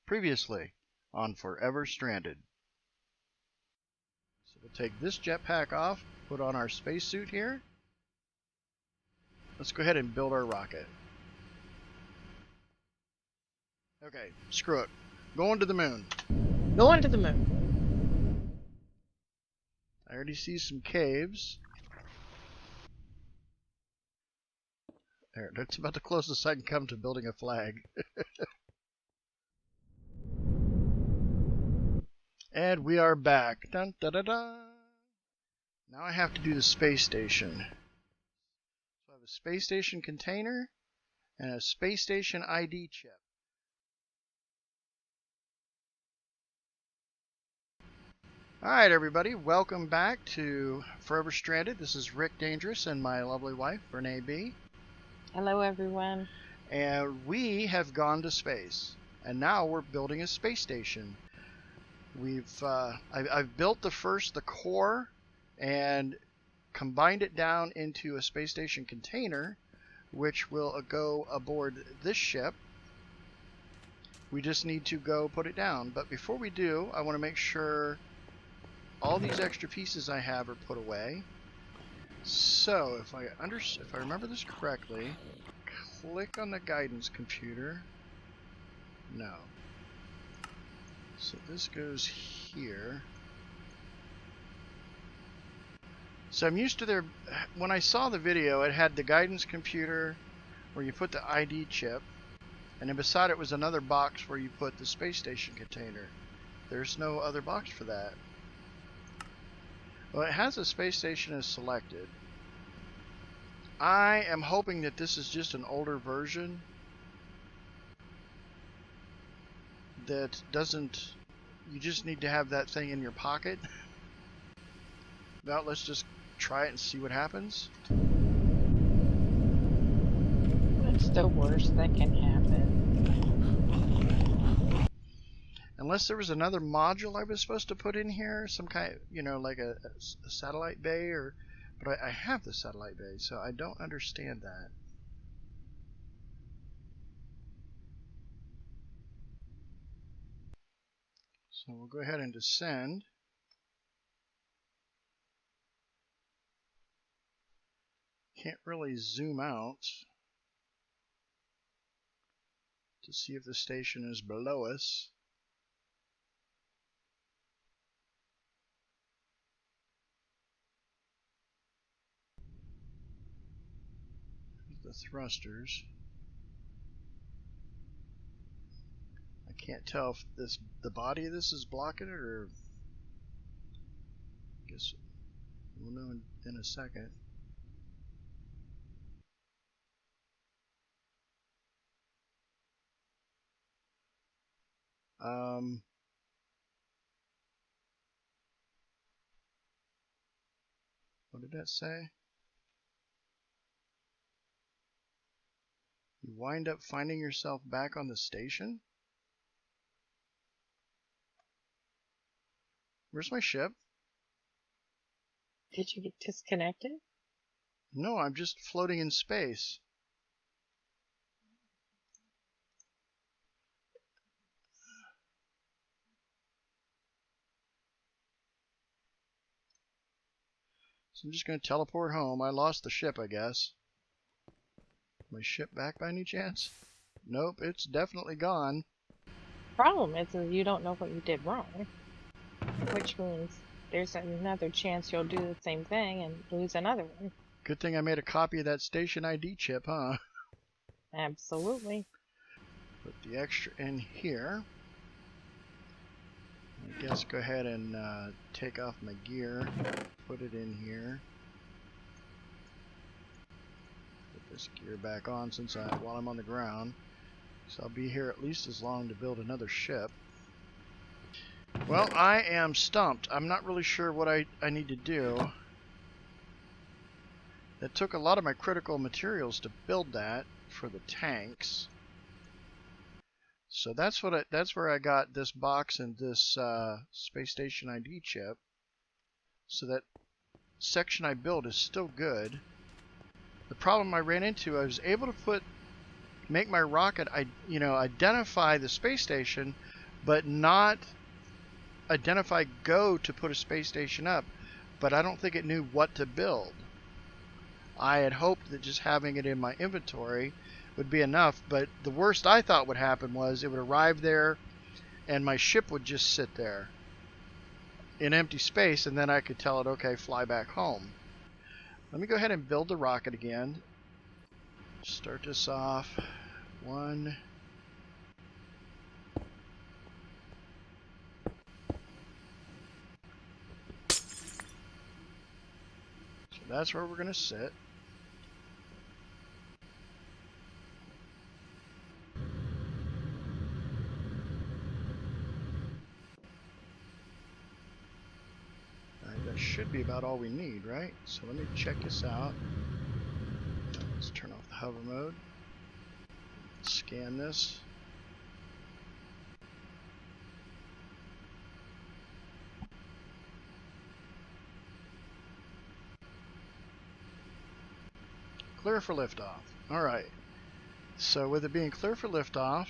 Previously on Forever Stranded. So we'll take this jetpack off, put on our spacesuit here. Let's go ahead and build our rocket. Okay, screw it. Going to the moon. Going to the moon. I already see some caves. There, that's about the closest I can come to building a flag. And we are back. Dun, da, da, da. Now I have to do the space station. So I have a space station container and a space station ID chip. Alright everybody, welcome back to Forever Stranded. This is Rick Dangerous and my lovely wife, Renee B. Hello everyone. And we have gone to space. And now we're building a space station. I've built the core and combined it down into a space station container, which will go aboard this ship. We just need to go put it down. But before we do, I want to make sure all these extra pieces I have are put away. So if I remember this correctly, click on the guidance computer. No. So this goes here. So I'm used to their, when I saw the video, it had the guidance computer where you put the ID chip, and then beside it was another box where you put the space station container. There's no other box for that. Well, it has a space station as selected. I am hoping that this is just an older version that doesn't, you just need to have that thing in your pocket. Now let's just try it and see what happens. What's the worst that can happen? Unless there was another module I was supposed to put in here, some kind, like a satellite bay, but I have the satellite bay, so I don't understand that. So we'll go ahead and descend. Can't really zoom out to see if the station is below us. The thrusters. I can't tell if the body of this is blocking it, or I guess we'll know in a second. What did that say? You wind up finding yourself back on the station? Where's my ship? Did you get disconnected? No, I'm just floating in space. So I'm just going to teleport home. I lost the ship, I guess. My ship back by any chance? Nope, it's definitely gone. Problem is you don't know what you did wrong, which means there's another chance you'll do the same thing and lose another one. Good thing I made a copy of that station ID chip, huh? Absolutely. Put the extra in here. I guess go ahead and take off my gear, put it in here. Put this gear back on while I'm on the ground. So I'll be here at least as long to build another ship. Well, I am stumped. I'm not really sure what I need to do. It took a lot of my critical materials to build that for the tanks. So that's where I got this box and this space station ID chip. So that section I built is still good. The problem I ran into, I was able to make my rocket, identify the space station, but not identify go to put a space station up. But I don't think it knew what to build. I had hoped that just having it in my inventory would be enough, but the worst I thought would happen was it would arrive there and my ship would just sit there in empty space, and then I could tell it, okay, fly back home. Let me go ahead and build the rocket again. Start this off. 1. So that's where we're going to sit. That should be about all we need, right? So let me check this out. Let's turn off the hover mode. Scan this. Clear for liftoff. All right. So with it being clear for liftoff,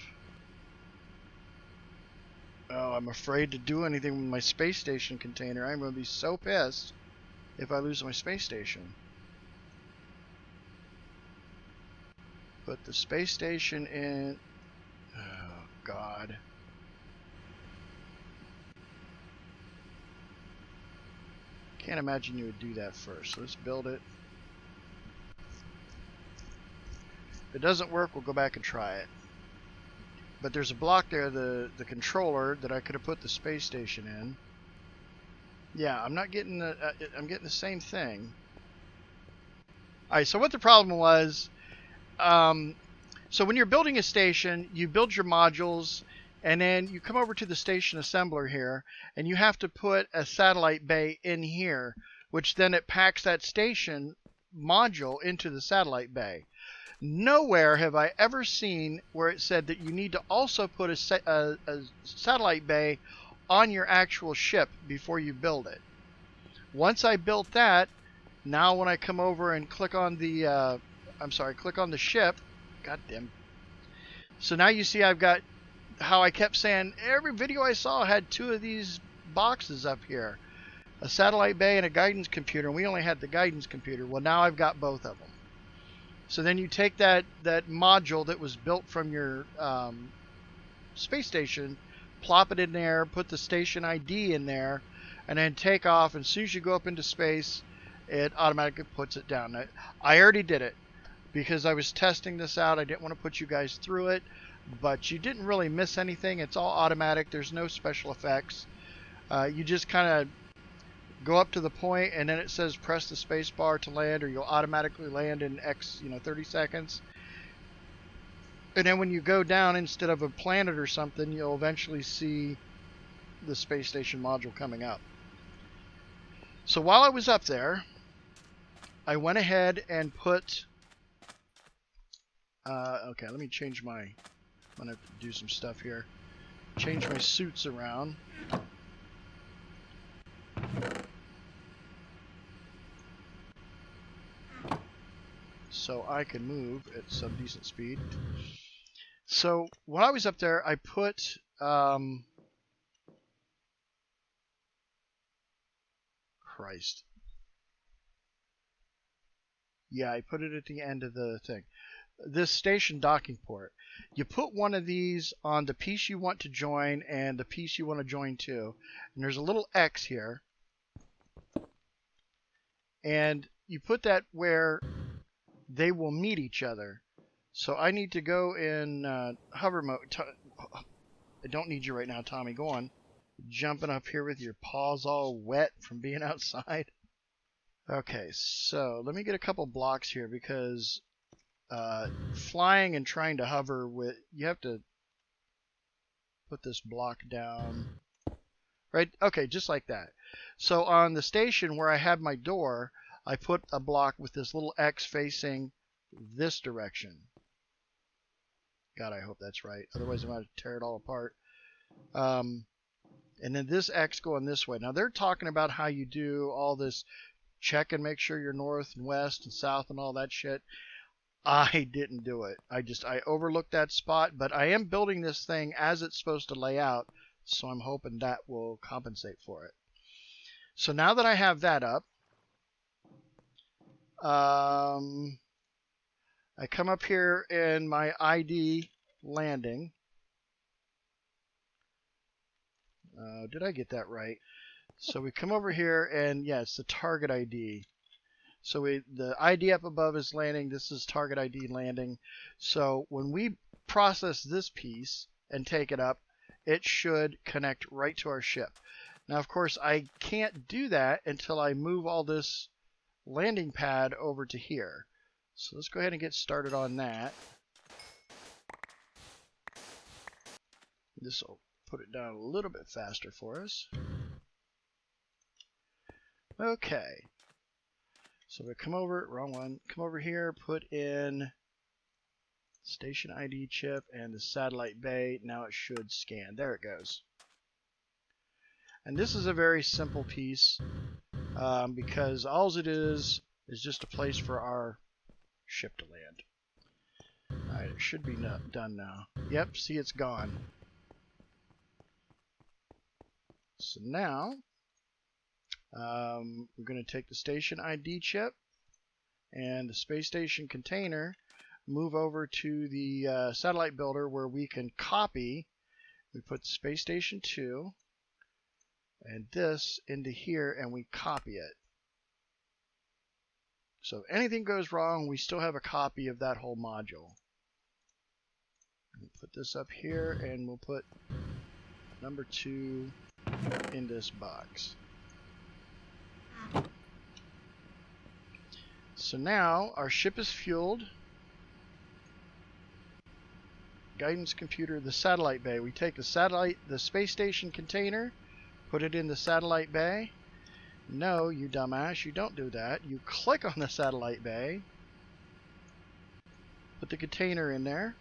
oh, I'm afraid to do anything with my space station container. I'm going to be so pissed if I lose my space station. Put the space station in. Oh, God. Can't imagine you would do that first. So let's build it. If it doesn't work, we'll go back and try it. But there's a block there, the controller, that I could have put the space station in. Yeah, I'm not getting the. I'm getting the same thing. All right. So what the problem was, so when you're building a station, you build your modules, and then you come over to the station assembler here, and you have to put a satellite bay in here, which then it packs that station module into the satellite bay. Nowhere have I ever seen where it said that you need to also put a satellite bay on your actual ship before you build it. Once I built that, now when I come over and click on the, click on the ship, goddamn. So now you see I've got how I kept saying every video I saw had 2 of these boxes up here. A satellite bay and a guidance computer, and we only had the guidance computer. Well, now I've got both of them. So then you take that module that was built from your space station, plop it in there, put the station ID in there, and then take off. And as soon as you go up into space, it automatically puts it down. I already did it because I was testing this out. I didn't want to put you guys through it, but you didn't really miss anything. It's all automatic. There's no special effects. You just kind of go up to the point, and then it says press the space bar to land, or you'll automatically land in X, 30 seconds. And then when you go down, instead of a planet or something, you'll eventually see the space station module coming up. So while I was up there, I went ahead and put, okay, let me change my, I'm going to do some stuff here. Change my suits around. So I can move at some decent speed. So when I was up there, I put Christ. Yeah, I put it at the end of the thing. This station docking port. You put one of these on the piece you want to join and the piece you want to join to. And there's a little X here. And you put that where they will meet each other. So I need to go in hover mode. I don't need you right now, Tommy. Go on. Jumping up here with your paws all wet from being outside. Okay, so let me get a couple blocks here because flying and trying to hover with, you have to put this block down. Right? Okay, just like that. So on the station where I had my door, I put a block with this little X facing this direction. God, I hope that's right. Otherwise, I'm going to tear it all apart. And then this X going this way. Now, they're talking about how you do all this check and make sure you're north and west and south and all that shit. I didn't do it. I overlooked that spot, but I am building this thing as it's supposed to lay out So I'm hoping that will compensate for it. So now that I have that up, I come up here in my ID landing. Did I get that right? So we come over here, and yeah, it's the target ID. So the ID up above is landing. This is target ID landing. So when we process this piece and take it up, it should connect right to our ship. Now, of course, I can't do that until I move all this landing pad over to here. So let's go ahead and get started on that. This will put it down a little bit faster for us. Okay. So we come over, wrong one, come over here, put in station ID chip and the satellite bay. Now it should scan. There it goes. And this is a very simple piece because all it is just a place for our ship to land. Alright, it should be done now. Yep, see, it's gone. So now we're going to take the station ID chip and the space station container, move over to the satellite builder where we can copy. We put Space Station 2 and this into here, and we copy it. So if anything goes wrong, we still have a copy of that whole module. We'll put this up here, and we'll put number 2 in this box. So now our ship is fueled. Guidance computer, the satellite bay. We take the space station container, put it in the satellite bay. No, you dumbass, you don't do that. You click on the satellite bay, put the container in there.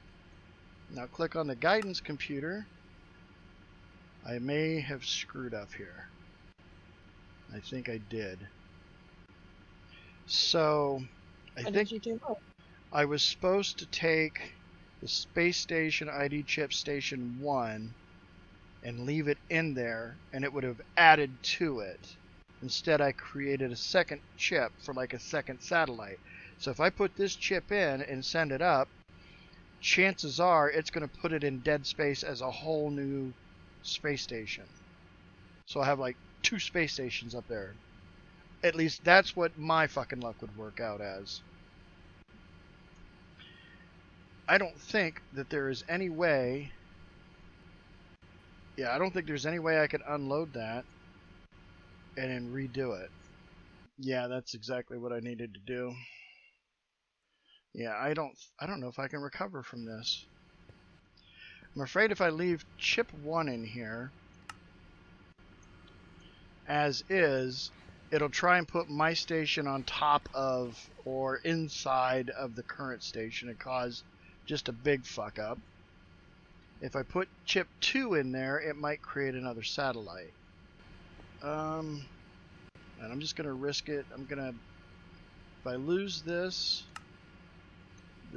Now click on the guidance computer. I may have screwed up here. I think I did. So I think I was supposed to take the space station ID chip station 1 and leave it in there, and it would have added to it. Instead, I created a second chip for like a second satellite. So if I put this chip in and send it up, chances are it's going to put it in dead space as a whole new space station. So I have like 2 space stations up there. At least that's what my fucking luck would work out as. I don't think that there is any way... Yeah, I don't think there's any way I could unload that and then redo it. Yeah, that's exactly what I needed to do. Yeah, I don't know if I can recover from this. I'm afraid if I leave chip 1 in here as is, it'll try and put my station on top of or inside of the current station and cause just a big fuck up. If I put chip 2 in there, it might create another satellite. And I'm just gonna risk it. If I lose this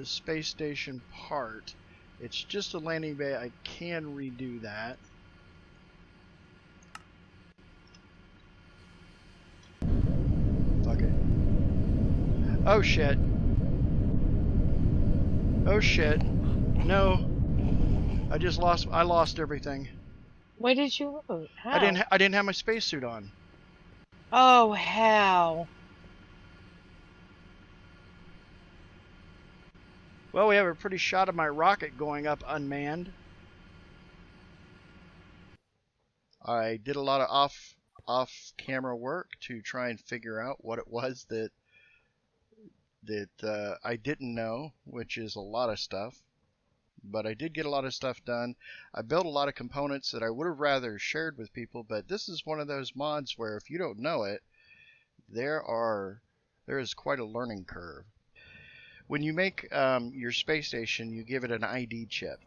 space station part, it's just a landing bay. I can redo that. Fuck it. Oh shit. Oh shit. No. I lost everything. What did you lose? How? I didn't have my spacesuit on. Oh, how? Well, we have a pretty shot of my rocket going up unmanned. I did a lot of off-camera work to try and figure out what it was that I didn't know, which is a lot of stuff. But I did get a lot of stuff done. I built a lot of components that I would have rather shared with people, but this is one of those mods where if you don't know it, there is quite a learning curve. When you make your space station, you give it an ID chip.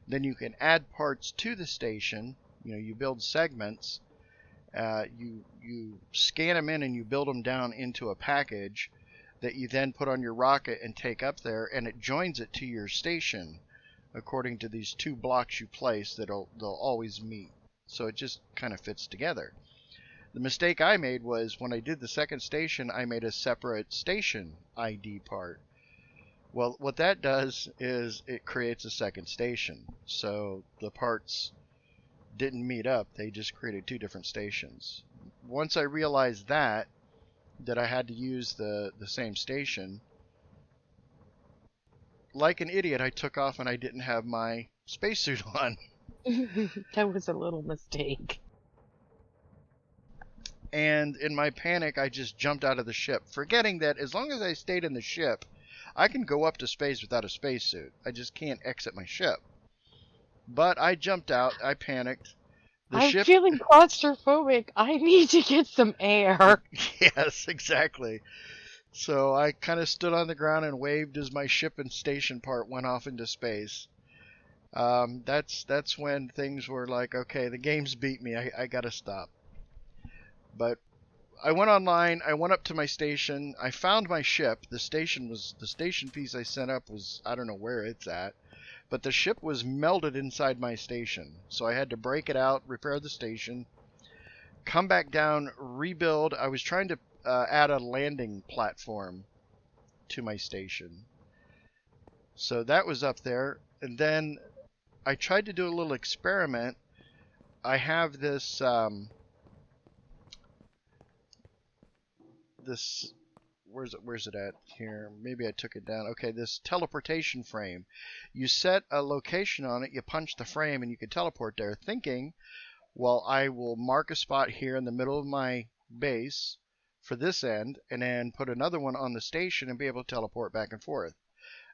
Then you can add parts to the station. You know, you build segments. You scan them in and you build them down into a package that you then put on your rocket and take up there, and it joins it to your station according to these 2 blocks you place that they'll always meet. So it just kind of fits together. The mistake I made was when I did the second station, I made a separate station ID part. Well, what that does is it creates a second station. So the parts didn't meet up. They just created two different stations. Once I realized that I had to use the same station, like an idiot, I took off and I didn't have my spacesuit on. That was a little mistake. And in my panic, I just jumped out of the ship, forgetting that as long as I stayed in the ship, I can go up to space without a spacesuit. I just can't exit my ship. But I jumped out. I panicked. I'm feeling claustrophobic. I need to get some air. Yes, exactly. So I kind of stood on the ground and waved as my ship and station part went off into space. That's when things were like, okay, the game's beat me. I gotta stop. But I went online. I went up to my station. I found my ship. The station piece I sent up was, I don't know where it's at, but the ship was melded inside my station. So I had to break it out, repair the station, come back down, rebuild. I was trying to add a landing platform to my station. So that was up there. And then I tried to do a little experiment. I have this where's it at here? Maybe I took it down. Okay, this teleportation frame. You set a location on it, you punch the frame, and you can teleport there, thinking, well, I will mark a spot here in the middle of my base for this end, and then put another one on the station and be able to teleport back and forth.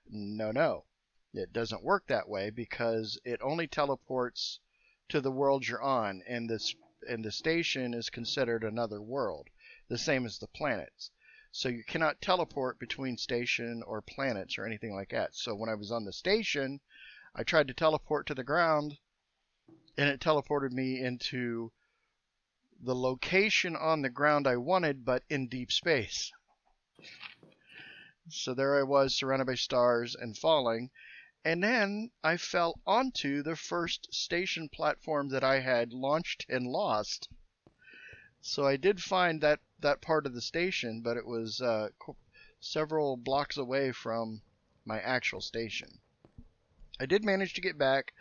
No. It doesn't work that way because it only teleports to the world you're on, and the station is considered another world, the same as the planets. So you cannot teleport between station or planets or anything like that. So when I was on the station, I tried to teleport to the ground, and it teleported me into the location on the ground I wanted, but in deep space. So there I was, surrounded by stars and falling. And then I fell onto the first station platform that I had launched and lost. So I did find that part of the station, but it was several blocks away from my actual station. I did manage to get back,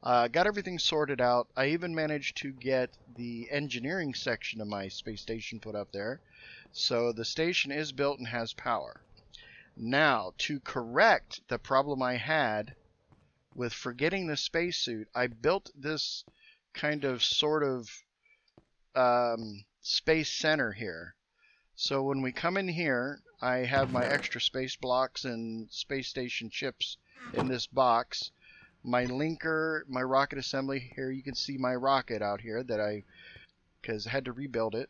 got everything sorted out. I even managed to get the engineering section of my space station put up there. So the station is built and has power. Now, to correct the problem I had with forgetting the spacesuit, I built this kind of sort of space center here. So when we come in here, I have my extra space blocks and space station chips in this box. My linker, my rocket assembly, here you can see my rocket out here that because I had to rebuild it.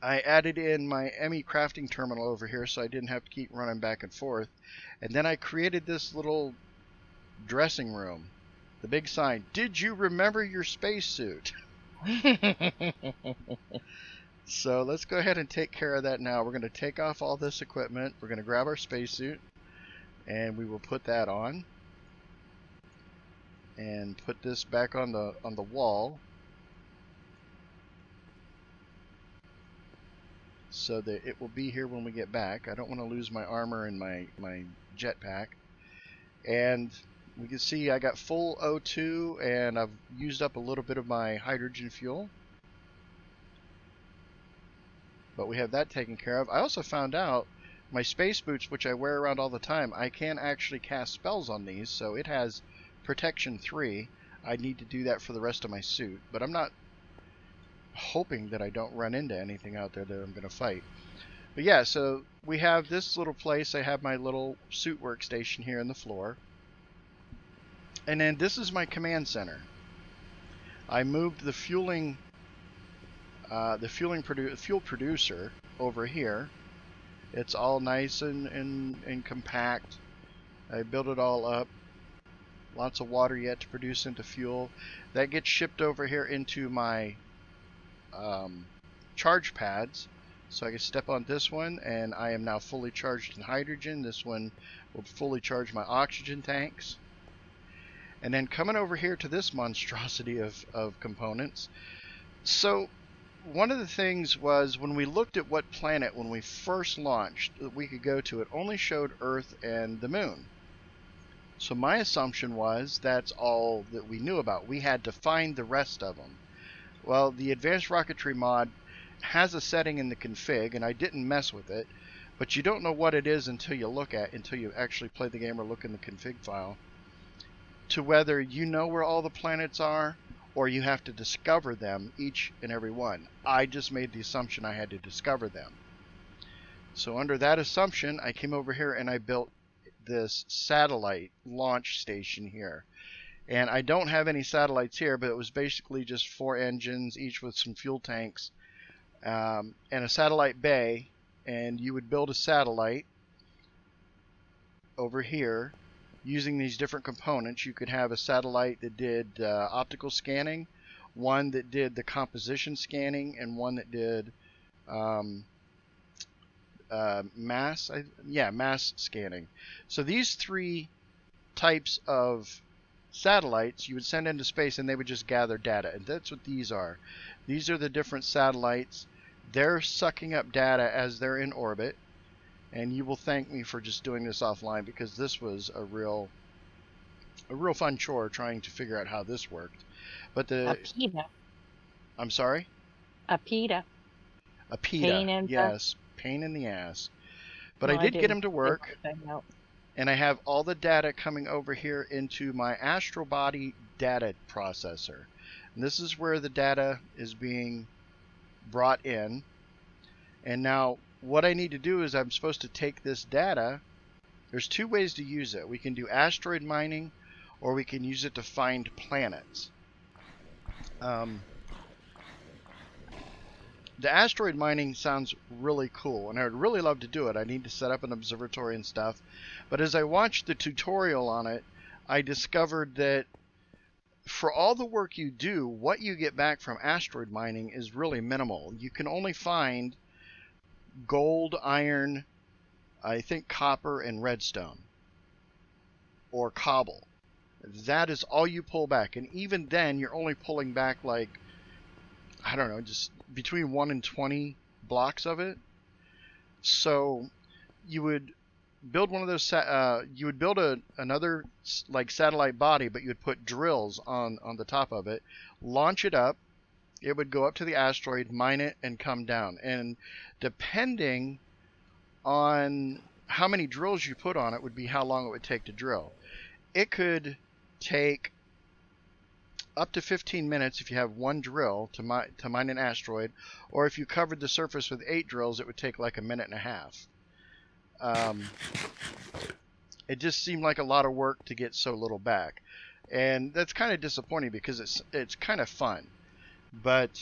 I added in my ME crafting terminal over here so I didn't have to keep running back and forth. And then I created this little dressing room. The big sign, did you remember your spacesuit? So let's go ahead and take care of that now. We're going to take off all this equipment. We're going to grab our spacesuit, and we will put that on. And put this back on the wall, so that it will be here when we get back. I don't want to lose my armor and my jetpack. And we can see I got full O2, and I've used up a little bit of my hydrogen fuel. But we have that taken care of. I also found out my space boots, which I wear around all the time, I can actually cast spells on these, so it has protection 3. I need to do that for the rest of my suit, but I'm not hoping that I don't run into anything out there that I'm going to fight. But yeah, so we have this little place. I have my little suit workstation here in the floor. And then this is my command center. I moved the fuel producer over here. It's all nice and compact. I built it all up. Lots of water yet to produce into fuel. That gets shipped over here into my charge pads. So I can step on this one, and I am now fully charged in hydrogen. This one will fully charge my oxygen tanks. and then coming over here to this monstrosity of components. So one of the things was when we looked at what planet when we first launched that we could go to, it only showed Earth and the moon. So my assumption was that's all that we knew about. We had to find the rest of them. Well, the advanced rocketry mod has a setting in the config, and I didn't mess with it, but you don't know what it is until you actually play the game or look in the config file, to whether you know where all the planets are or you have to discover them, each and every one. I just made the assumption I had to discover them. So under that assumption, I came over here and I built this satellite launch station here. And I don't have any satellites here, but it was basically just 4 engines, each with some fuel tanks, and a satellite bay. And you would build a satellite over here using these different components. You could have a satellite that did optical scanning, one that did the composition scanning, and one that did mass scanning. So these 3 types of satellites you would send into space, and they would just gather data, and that's what these are. These are the different satellites. They're sucking up data as they're in orbit, and you will thank me for just doing this offline, because this was a real fun chore trying to figure out how this worked. But A PETA. I'm sorry? A PETA. A PETA. Yes, pain in the ass. But No, I did get them to work. And I have all the data coming over here into my astral body data processor. And this is where the data is being brought in. And now what I need to do is I'm supposed to take this data. There's 2 ways to use it. We can do asteroid mining, or we can use it to find planets. The asteroid mining sounds really cool, and I would really love to do it. I need to set up an observatory and stuff. But as I watched the tutorial on it, I discovered that for all the work you do, what you get back from asteroid mining is really minimal. You can only find gold, iron, I think copper, and redstone, or cobble. That is all you pull back, and even then you're only pulling back, like, I don't know, just between 1 and 20 blocks of it. So you would build one of those, you would build another like satellite body, but you would put drills on the top of it, launch it up, it would go up to the asteroid, mine it, and come down. And depending on how many drills you put on it would be how long it would take to drill. It could take up to 15 minutes if you have 1 drill to mine an asteroid, or if you covered the surface with 8 drills, it would take like a minute and a half. It just seemed like a lot of work to get so little back, and that's kind of disappointing because it's kind of fun. But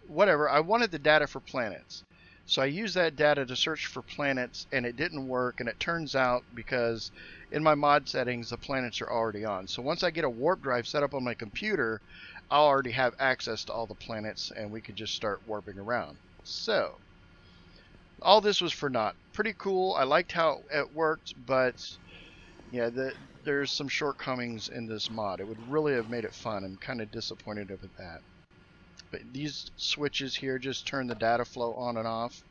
whatever, I wanted the data for planets, so I used that data to search for planets, and it didn't work. And it turns out, because in my mod settings the planets are already on, so once I get a warp drive set up on my computer, I'll already have access to all the planets, and we could just start warping around. So all this was for naught. Pretty cool. I liked how it worked, but yeah, there's some shortcomings in this mod. It would really have made it fun. I'm kind of disappointed with that. But these switches here just turn the data flow on and off.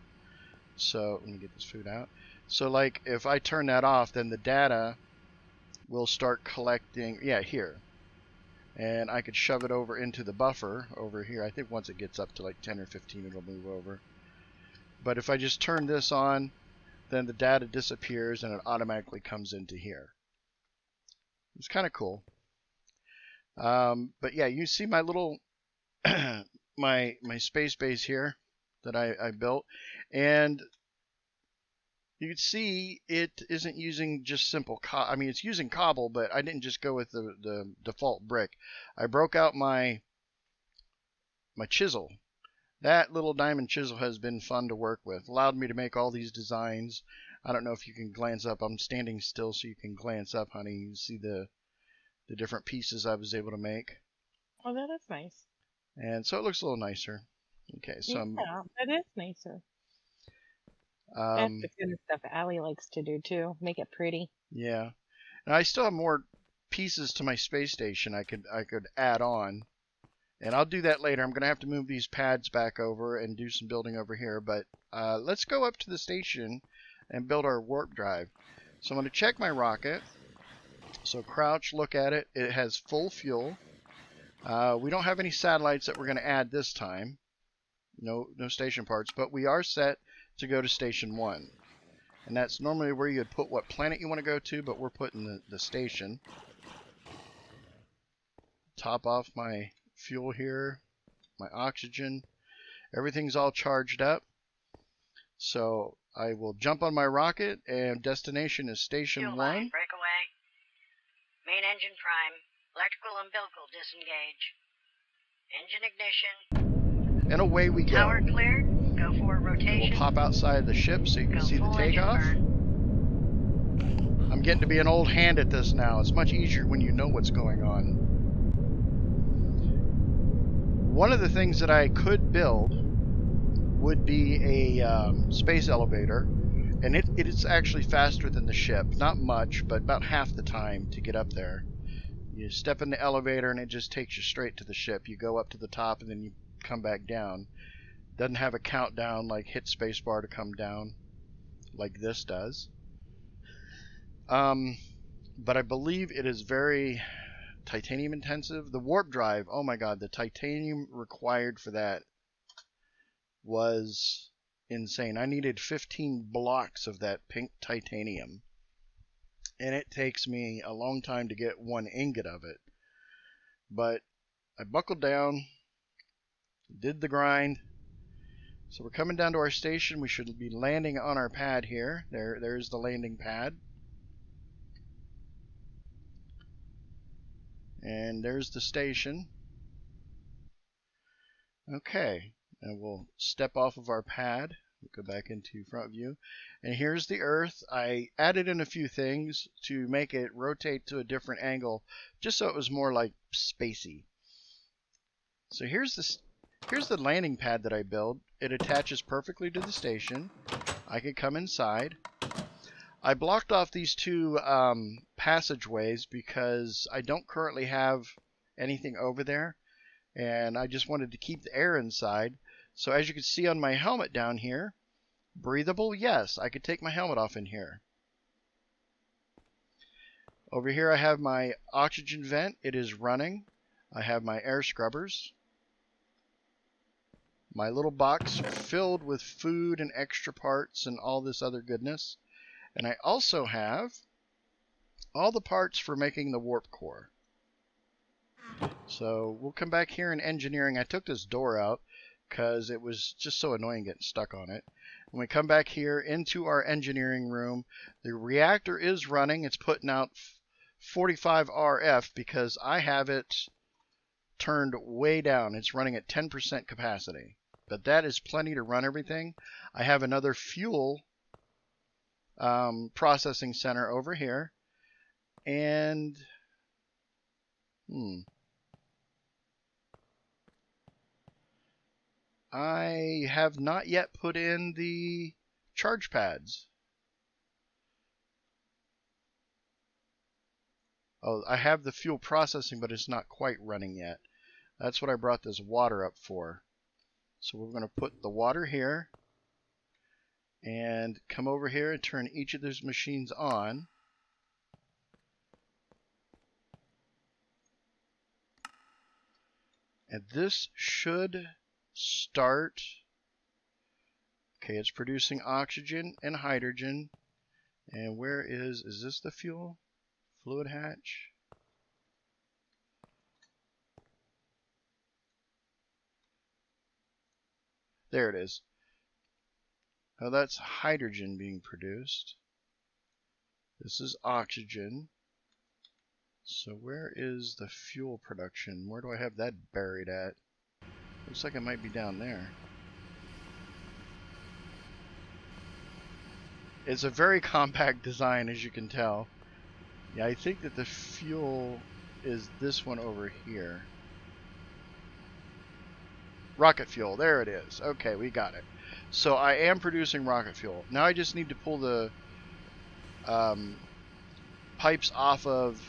So let me get this food out. So like if I turn that off, then the data will start collecting, yeah, here. And I could shove it over into the buffer over here. I think once it gets up to like 10 or 15, it'll move over. But if I just turn this on, then the data disappears and it automatically comes into here. It's kind of cool. But yeah, you see my little my space base here that I built, and you can see it isn't using just simple I mean, it's using cobble, but I didn't just go with the default brick. I broke out my chisel. That little diamond chisel has been fun to work with. Allowed me to make all these designs. I don't know if you can glance up. I'm standing still so you can glance up, honey. You see the different pieces I was able to make. Oh, that is nice. And so it looks a little nicer. Okay, so yeah, that is nicer. That's the kind of stuff Allie likes to do too. Make it pretty. Yeah. And I still have more pieces to my space station I could add on. And I'll do that later. I'm going to have to move these pads back over and do some building over here. But let's go up to the station and build our warp drive. So I'm going to check my rocket. So crouch, look at it. It has full fuel. We don't have any satellites that we're going to add this time. No station parts. But we are set to go to Station 1. And that's normally where you'd put what planet you want to go to, but we're putting the station. Top off my fuel here, my oxygen. Everything's all charged up. So I will jump on my rocket, and destination is Station 1. Fuel line breakaway. Main engine prime. Electrical umbilical disengage. Engine ignition. And away we go. Tower clear. Go for rotation. We'll pop outside the ship so you can see the takeoff. I'm getting to be an old hand at this now. It's much easier when you know what's going on. One of the things that I could build would be a space elevator, and it is actually faster than the ship. Not much, but about half the time to get up there. You step in the elevator and it just takes you straight to the ship. You go up to the top and then you come back down. Doesn't have a countdown like hit spacebar to come down like this does. But I believe it is very titanium intensive. The warp drive, oh my god, the titanium required for that was insane. I needed 15 blocks of that pink titanium. And it takes me a long time to get one ingot of it. But I buckled down, did the grind. So we're coming down to our station. We should be landing on our pad here. There's the landing pad. And there's the station. Okay, and we'll step off of our pad. We'll go back into front view. And here's the Earth. I added in a few things to make it rotate to a different angle, just so it was more like spacey. So here's the landing pad that I built. It attaches perfectly to the station. I can come inside. I blocked off these two passageways because I don't currently have anything over there, and I just wanted to keep the air inside. So as you can see on my helmet down here, breathable, yes, I could take my helmet off in here. Over here I have my oxygen vent. It is running. I have my air scrubbers. My little box filled with food and extra parts and all this other goodness. And I also have all the parts for making the warp core. So we'll come back here in engineering. I took this door out because it was just so annoying getting stuck on it. When we come back here into our engineering room, the reactor is running. It's putting out 45 RF because I have it turned way down. It's running at 10% capacity. But that is plenty to run everything. I have another fuel processing center over here. And I have not yet put in the charge pads. Oh, I have the fuel processing, but it's not quite running yet. That's what I brought this water up for. So we're going to put the water here and come over here and turn each of those machines on. And this should start. Okay, it's producing oxygen and hydrogen. And where is this the fuel? Fluid hatch? There it is. Oh, that's hydrogen being produced. This is oxygen. So where is the fuel production? Where do I have that buried at? Looks like it might be down there. It's a very compact design, as you can tell. Yeah, I think that the fuel is this one over here. Rocket fuel, there it is. Okay, we got it. So I am producing rocket fuel. Now I just need to pull the pipes off of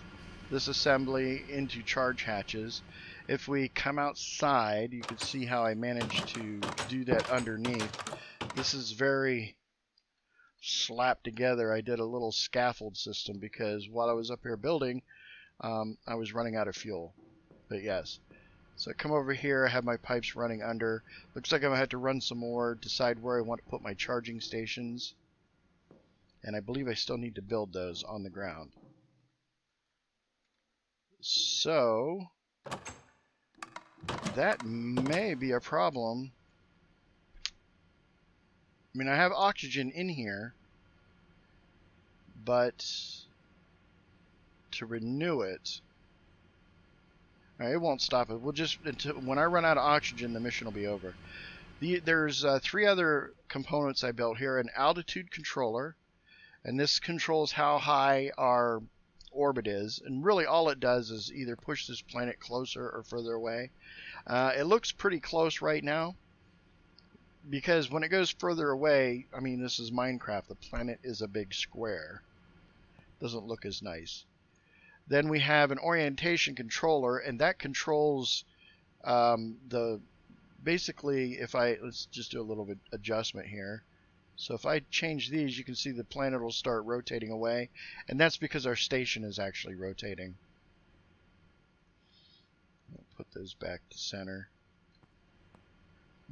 this assembly into charge hatches. If we come outside, you can see how I managed to do that underneath. This is very slapped together. I did a little scaffold system because while I was up here building, I was running out of fuel. But yes. So I come over here, I have my pipes running under. Looks like I'm going to have to run some more, decide where I want to put my charging stations. And I believe I still need to build those on the ground. So that may be a problem. I mean, I have oxygen in here, but to renew it, it won't stop it. We'll just, until when I run out of oxygen, the mission will be over. There's 3 other components I built here. An altitude controller, and this controls how high our orbit is, and really all it does is either push this planet closer or further away. It looks pretty close right now, because when it goes further away, I mean, this is Minecraft, the planet is a big square. Doesn't look as nice. Then we have an orientation controller, and that controls basically, let's just do a little bit adjustment here. So if I change these, you can see the planet will start rotating away, and that's because our station is actually rotating. I'll put those back to center.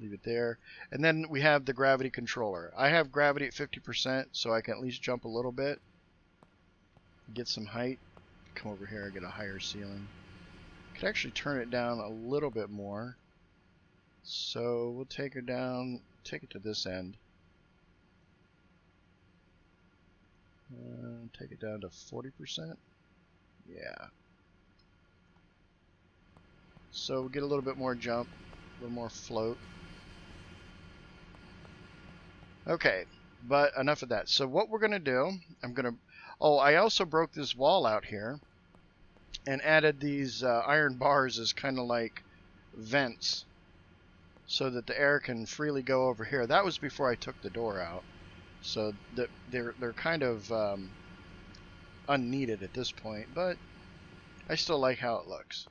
Leave it there. And then we have the gravity controller. I have gravity at 50%, so I can at least jump a little bit, get some height. Come over here and get a higher ceiling. Could actually turn it down a little bit more. So we'll take her down, take it to this end. Take it down to 40%. Yeah. So we'll get a little bit more jump, a little more float. Okay, but enough of that. So what we're going to do, I also broke this wall out here and added these iron bars as kind of like vents so that the air can freely go over here. That was before I took the door out. So they're kind of unneeded at this point, but I still like how it looks.